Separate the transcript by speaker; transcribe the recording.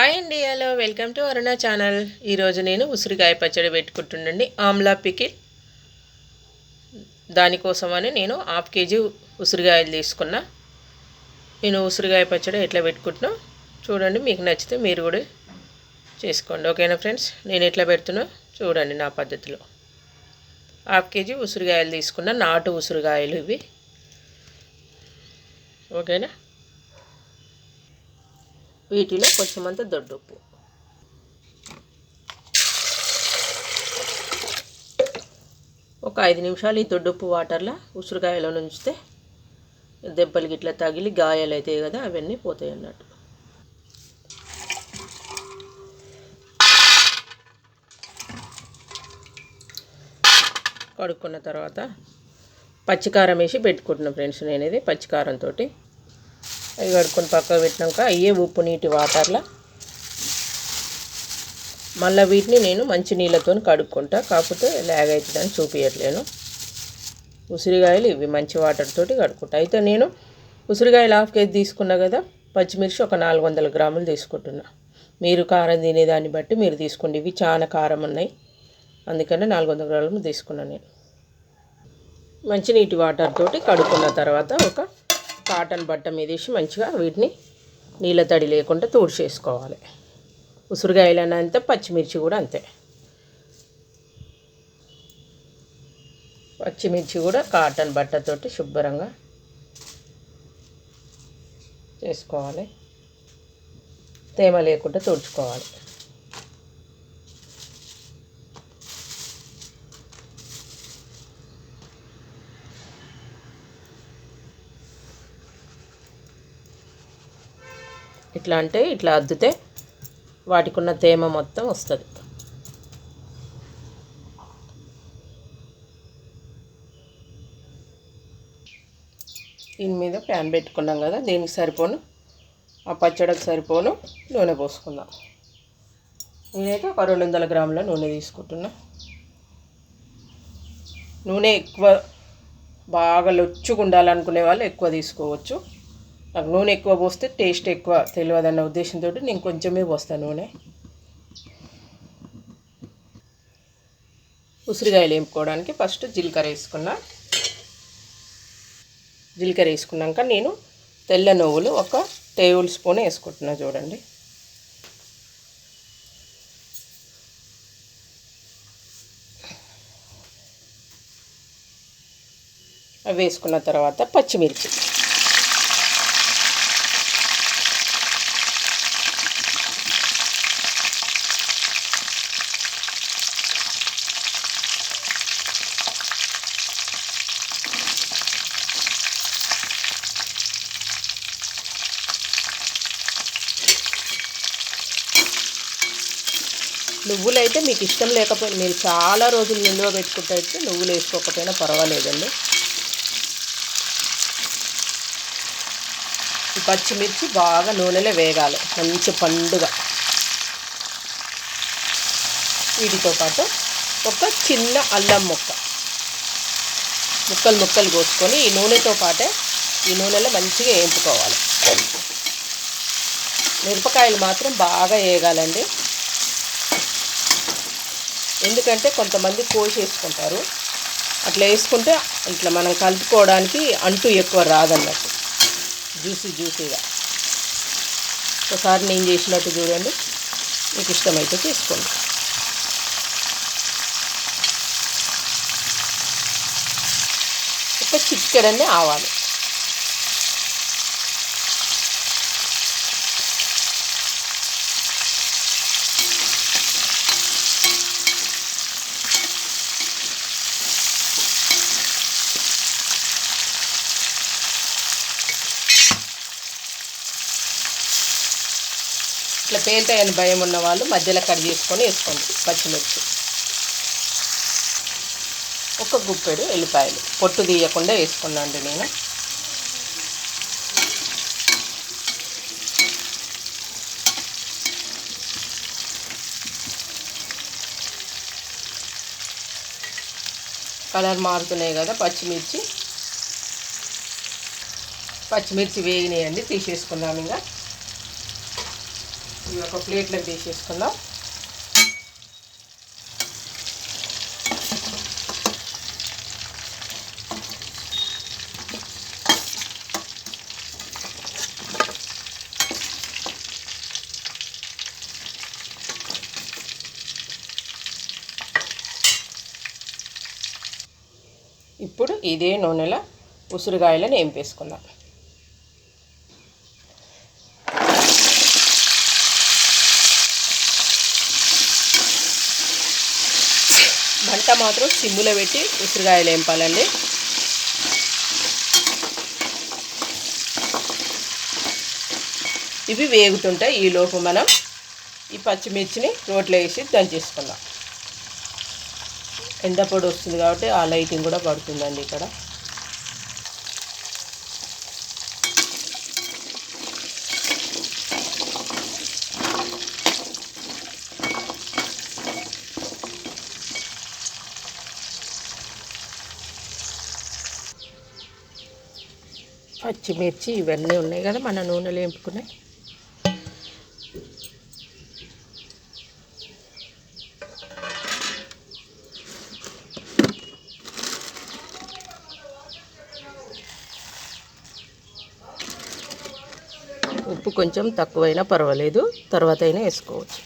Speaker 1: Hi అండి, hello, welcome to Aruna channel. ఈరోజు నేను ఉసిరికాయ పచ్చడి పెట్టుకుంటుండండి. ఆమ్లా పికిల్. దానికోసమని నేను 1/2 kg ఉసిరికాయలు తీసుకున్నా. నేను ఉసిరికాయ పచ్చడి ఎట్లా పెట్టుకుంటున్నా చూడండి. మీకు నచ్చితే మీరు కూడా చేసుకోండి. ఓకేనా ఫ్రెండ్స్? నేను ఎట్లా పెడుతున్నా చూడండి నా పద్ధతిలో. 1/2 kg ఉసిరికాయలు తీసుకున్నా, నాటు ఉసిరికాయలు ఇవి. ఓకేనా? వీటిలో కొంచెమంత దొడ్డుప్పు, ఒక 5 నిమిషాలు ఈ దొడ్డుప్పు వాటర్లో ఉసిరికాయలో ఉంచితే దెబ్బలు గిట్లా తగిలి గాయాలు అవుతాయి కదా, అవన్నీ పోతాయి అన్నట్టు. కడుక్కున్న తర్వాత పచ్చికారం వేసి పెట్టుకుంటున్నాను ఫ్రెండ్స్. నేను ఇది పచ్చికారంతో అవి కడుక్కొని పక్కకు పెట్టినాక అయ్యే ఉప్పు నీటి వాటర్లో మళ్ళీ వీటిని నేను మంచి నీళ్ళతో కడుక్కుంటా. కాకపోతే లాగ్ అవుతుందని చూపించట్లేను. ఉసిరికాయలు ఇవి మంచి వాటర్ తోటి కడుక్కుంటా. అయితే నేను ఉసిరికాయలు 1/2 kg తీసుకున్నా కదా, పచ్చిమిర్చి ఒక 400 గ్రాములు తీసుకుంటున్నా. మీరు కారం తినేదాన్ని బట్టి మీరు తీసుకోండి. ఇవి చాలా కారం ఉన్నాయి, అందుకని 400 గ్రాములు తీసుకున్నాను నేను. మంచినీటి వాటర్ తోటి కడుక్కున్న తర్వాత ఒక కాటన్ బట్ట మీద వేసి మంచిగా వీటిని నీళ్ళ తడి లేకుండా తుడిచేసుకోవాలి. ఉసిరికాయలైనా అంతే, పచ్చిమిర్చి కూడా అంతే. పచ్చిమిర్చి కూడా కాటన్ బట్టతోటి శుభ్రంగా చేసుకోవాలి, తేమ లేకుండా తుడుచుకోవాలి. ఇట్లా అంటే ఇట్లా అద్దితే వాటికి ఉన్న తేమ మొత్తం వస్తుంది. దీని మీద ప్యాన్ పెట్టుకున్నాం కదా, దీనికి సరిపోను, ఆ పచ్చడికి సరిపోను నూనె పోసుకుందాం. నేనైతే ఒక 200 గ్రాముల నూనె తీసుకుంటున్నా. నూనె ఎక్కువ బాగా లొచ్చుగా ఉండాలనుకునే వాళ్ళు ఎక్కువ తీసుకోవచ్చు. నాకు నూనె ఎక్కువ పోస్తే టేస్ట్ ఎక్కువ తెలియదన్న ఉద్దేశంతో నేను కొంచెమే పోస్తాను నూనె. ఉసిరికాయలు వేపుకోవడానికి ఫస్ట్ జీలకర్ర వేసుకున్నా. జీలకర్ర వేసుకున్నాక నేను తెల్ల నువ్వులు ఒక టేబుల్ స్పూన్ వేసుకుంటున్నా. చూడండి, అవి వేసుకున్న తర్వాత పచ్చిమిర్చి, నువ్వులు అయితే మీకు ఇష్టం లేకపోయినా, మీరు చాలా రోజులు నిల్వ పెట్టుకుంటే నువ్వులు వేసుకోకపోయినా పర్వాలేదండి. ఈ పచ్చిమిర్చి బాగా నూనెలో వేగాలి, మంచి పండుగ. వీటితో పాటు ఒక చిన్న అల్లం ముక్కలు కోసుకొని ఈ నూనెతో పాటే ఈ నూనెలో మంచిగా వేయించుకోవాలి. మిరపకాయలు మాత్రం బాగా వేగాలండి, ఎందుకంటే కొంతమంది కోసేసుకుంటారు. అట్లా వేసుకుంటే ఇట్లా మనం కలుపుకోవడానికి అంటూ ఎక్కువ రాదన్నట్టు, జ్యూసీగా. ఒకసారి నేను చేసినట్టు చూడండి, మీకు ఇష్టమైతే చేసుకోండి. ఒక చిటికెడన్నీ ఆవాలు, ఇట్లా పేలుతాయని భయం ఉన్న వాళ్ళు మధ్యలో కట్ చేసుకొని వేసుకోండి. పచ్చిమిర్చి, ఒక గుప్పెడు ఎల్లిపాయలు పొట్టు తీయకుండా వేసుకున్నాండి నేను. కలర్ మారుతున్నాయి కదా పచ్చిమిర్చి వేగినాయండి, తీసేసుకున్నాము. ఇంకా ఇవి ఒక ప్లేట్లోకి తీసేసుకుందాం. ఇప్పుడు ఇదే నూనెలో ఉసిరికాయలను వేంపేసుకుందాం. మంట మాత్రం సిమ్ములో పెట్టి ఉసిరికాయలు వేంపాలండి. ఇవి వేగుతుంటాయి. ఈలోపు మనం ఈ పచ్చిమిర్చిని రోట్లో వేసి దంచేసుకుందాం. ఎండ పొడి వస్తుంది కాబట్టి ఆ లైటింగ్ కూడా పడుతుందండి ఇక్కడ. పచ్చిమిర్చి ఇవన్నీ ఉన్నాయి కదా మన నూనెలో వేపుకున్నాయి. ఉప్పు కొంచెం తక్కువైనా పర్వాలేదు, తర్వాత అయినా వేసుకోవచ్చు.